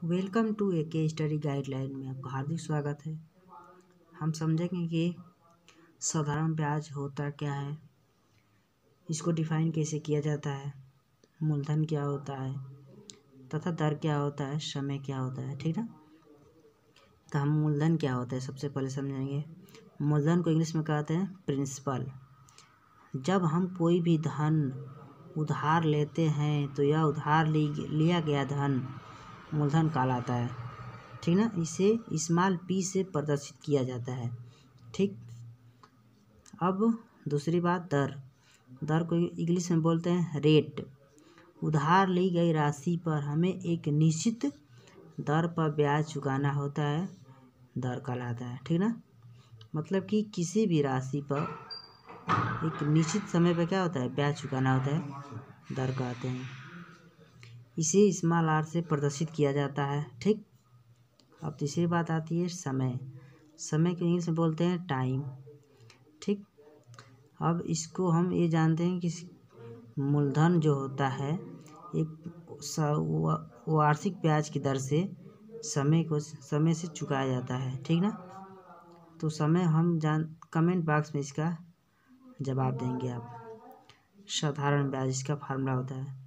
Welcome to AK study guideline में आपका हार्दिक स्वागत है। हम समझेंगे कि साधारण ब्याज होता क्या है, इसको डिफाइन कैसे किया जाता है, मूलधन क्या होता है तथा दर क्या होता है, समय क्या होता है। ठीक ना। तो हम मूलधन क्या होता है सबसे पहले समझेंगे। मूलधन को इंग्लिश में कहते हैं प्रिंसिपल। जब हम कोई भी धन उधार लेते हैं तो यह उधार लिया गया धन मूलधन कहलाता है। ठीक ना। इसे स्मॉल p से प्रदर्शित किया जाता है। ठीक। अब दूसरी बात, दर को इंग्लिश में बोलते हैं रेट। उधार ली गई राशि पर हमें एक निश्चित दर पर ब्याज चुकाना होता है, दर कहलाता है। ठीक ना। मतलब कि किसी भी राशि पर एक निश्चित समय पर क्या होता है, ब्याज चुकाना होता है, दर कहते हैं। इसे स्मॉल r से प्रदर्शित किया जाता है। ठीक। अब तीसरी बात आती है समय। समय को इंग्लिश में बोलते हैं टाइम। ठीक। अब इसको हम ये जानते हैं कि मूलधन जो होता है एक वार्षिक ब्याज की दर से समय से चुकाया जाता है। ठीक ना। तो समय हम कमेंट बॉक्स में इसका जवाब देंगे आप। साधारण ब्याज इसका फार्मूला होता है।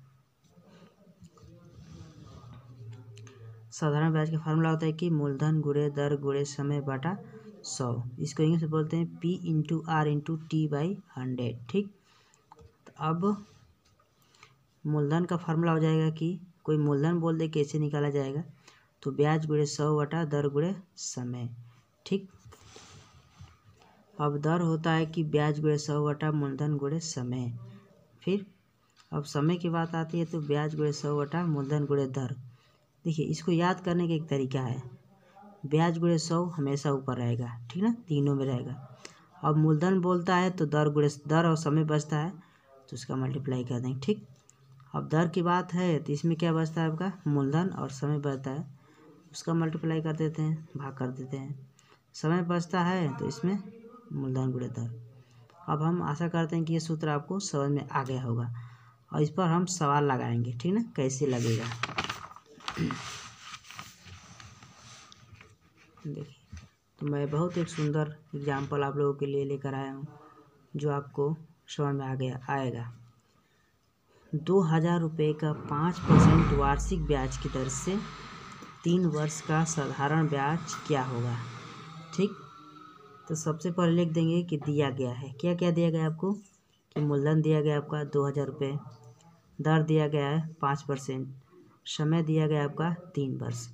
साधारण ब्याज का फार्मूला होता है कि मूलधन गुणे दर गुणे समय बटा 100। इसको इंग्लिश में बोलते हैं P/R/T/100। ठीक। तो अब मूलधन का फार्मूला हो जाएगा कि कोई मूलधन बोल दे कैसे निकाला जाएगा, तो ब्याज गुणे 100 बटा दर गुणे समय। ठीक। अब दर होता है कि ब्याज गुणे 100 बटा मूलधन गुणे समय। फिर अब समय की बात आती है तो ब्याज गुणे 100 बटा मूलधन गुणे दर। देखिए, इसको याद करने का एक तरीका है, ब्याज गुणे 100 हमेशा ऊपर रहेगा। ठीक ना, तीनों में रहेगा। अब मूलधन बोलता है तो दर और समय बचता है तो उसका मल्टीप्लाई कर देंगे। ठीक। अब दर की बात है तो इसमें क्या बचता है, आपका मूलधन और समय बचता है, उसका मल्टीप्लाई कर देते हैं, भाग कर देते हैं। समय बचता है तो इसमें मूलधन गुणे दर। अब हम आशा करते हैं कि ये सूत्र आपको समझ में आ गया होगा और इस पर हम सवाल लगाएंगे। ठीक ना, कैसे लगेगा। देखिए, तो मैं बहुत एक सुंदर एग्जाम्पल आप लोगों के लिए लेकर आया हूँ जो आपको समझ में आएगा। 2000 रुपये का 5% वार्षिक ब्याज की दर से 3 वर्ष का साधारण ब्याज क्या होगा। ठीक। तो सबसे पहले लिख देंगे कि दिया गया है, क्या क्या दिया गया है आपको, कि मूलधन दिया गया आपका 2000 रुपये, दर दिया गया है 5%, समय दिया गया आपका 3 वर्ष।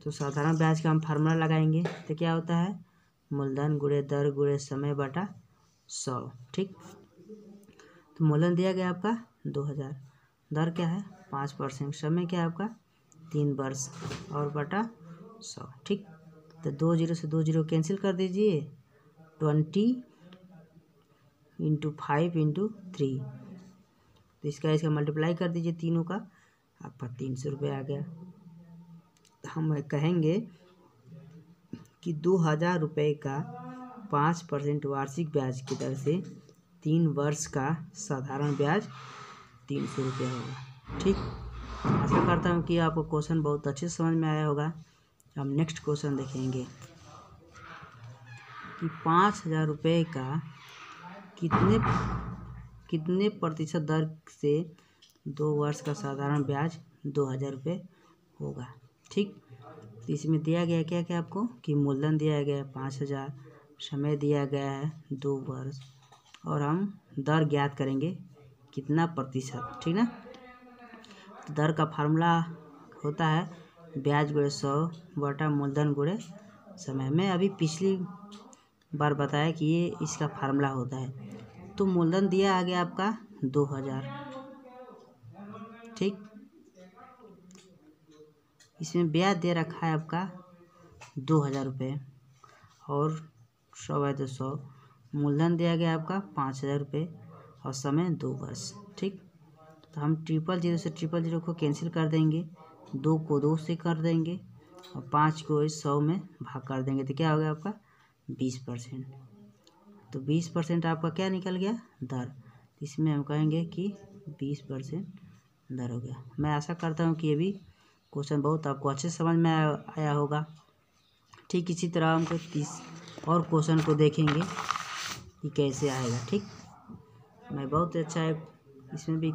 तो साधारण ब्याज का हम फार्मूला लगाएंगे तो क्या होता है, मूलधन गुणे दर गुणे समय बटा 100। ठीक। तो मूलधन दिया गया आपका 2000, दर क्या है 5%, समय क्या है आपका 3 वर्ष और बटा 100। ठीक। तो 2 0 से 2 0 कैंसिल कर दीजिए, 20 × 5 × 3, तो इसका मल्टीप्लाई कर दीजिए तीनों का, आपका 300 रुपये आ गया। हम कहेंगे कि 2000 रुपये का 5% वार्षिक ब्याज की दर से 3 वर्ष का साधारण ब्याज 300 रुपये होगा। ठीक। आशा करता हूँ कि आपको क्वेश्चन बहुत अच्छे से समझ में आया होगा। हम नेक्स्ट क्वेश्चन देखेंगे कि 5000 रुपये का कितने प्रतिशत दर से 2 वर्ष का साधारण ब्याज 2000 रुपये होगा। ठीक। तो इसमें दिया गया क्या क्या आपको, कि मूलधन दिया गया है 5000, समय दिया गया है 2 वर्ष और हम दर ज्ञात करेंगे कितना प्रतिशत। ठीक ना। तो दर का फार्मूला होता है ब्याज गुणे 100 बटा मूलधन गुणे समय। मैं अभी पिछली बार बताया कि ये इसका फार्मूला होता है। तो मूलधन दिया आ गया आपका 2000। ठीक। इसमें ब्याज दे रखा है आपका 2000 रुपये और 100 है तो 100। मूलधन दिया गया आपका 5000 रुपये और समय 2 वर्ष। ठीक। तो हम 000 से 000 को कैंसिल कर देंगे, 2 को 2 से कर देंगे और 5 को 100 में भाग कर देंगे, तो क्या हो गया आपका 20%। तो 20% आपका क्या निकल गया, दर। इसमें हम कहेंगे कि 20% दर हो गया। मैं आशा करता हूँ कि ये भी क्वेश्चन बहुत आपको अच्छे से समझ में आया होगा। ठीक इसी तरह हम 30 और क्वेश्चन को देखेंगे कि कैसे आएगा। ठीक, मैं बहुत अच्छा है इसमें भी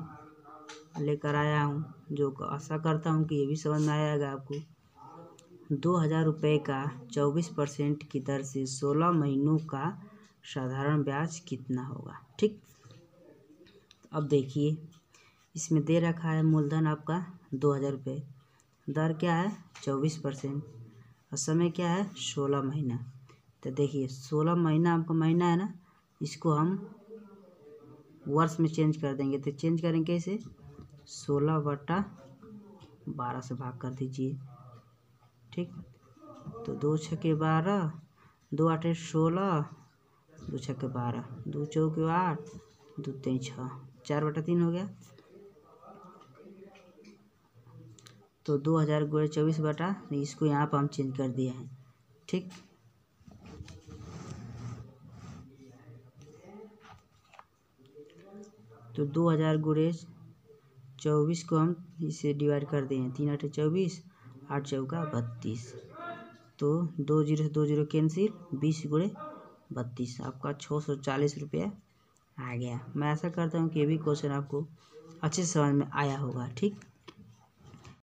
लेकर आया हूँ, जो आशा करता हूँ कि ये भी समझ में आएगा आपको। 2000 रुपये का 24% की दर से 16 महीनों का साधारण ब्याज कितना होगा। ठीक, अब देखिए इसमें दे रखा है मूलधन आपका 2000 रुपये, दर क्या है 24% और समय क्या है 16 महीना। तो देखिए 16 महीना आपका महीना है ना, इसको हम वर्ष में चेंज कर देंगे। तो चेंज करेंगे कैसे, 16/12 से भाग कर दीजिए। ठीक, तो 2 छक्के 12, 2 8 16, 2 छक्के 12, 2 चौके 8, 2 3 6, 4/3 हो गया। तो 2000 गुणे 24 बटा, इसको यहाँ पर हम चेंज कर दिए हैं। ठीक, तो 2000 गुणे 24 को हम इसे डिवाइड कर दिए हैं। 3 8 24, 8 चौका 32, तो 2 0 से 2 0 कैंसिल, 20 गुणे 32 आपका 640 रुपये आ गया। मैं आशा करता हूँ कि ये भी क्वेश्चन आपको अच्छे से समझ में आया होगा। ठीक।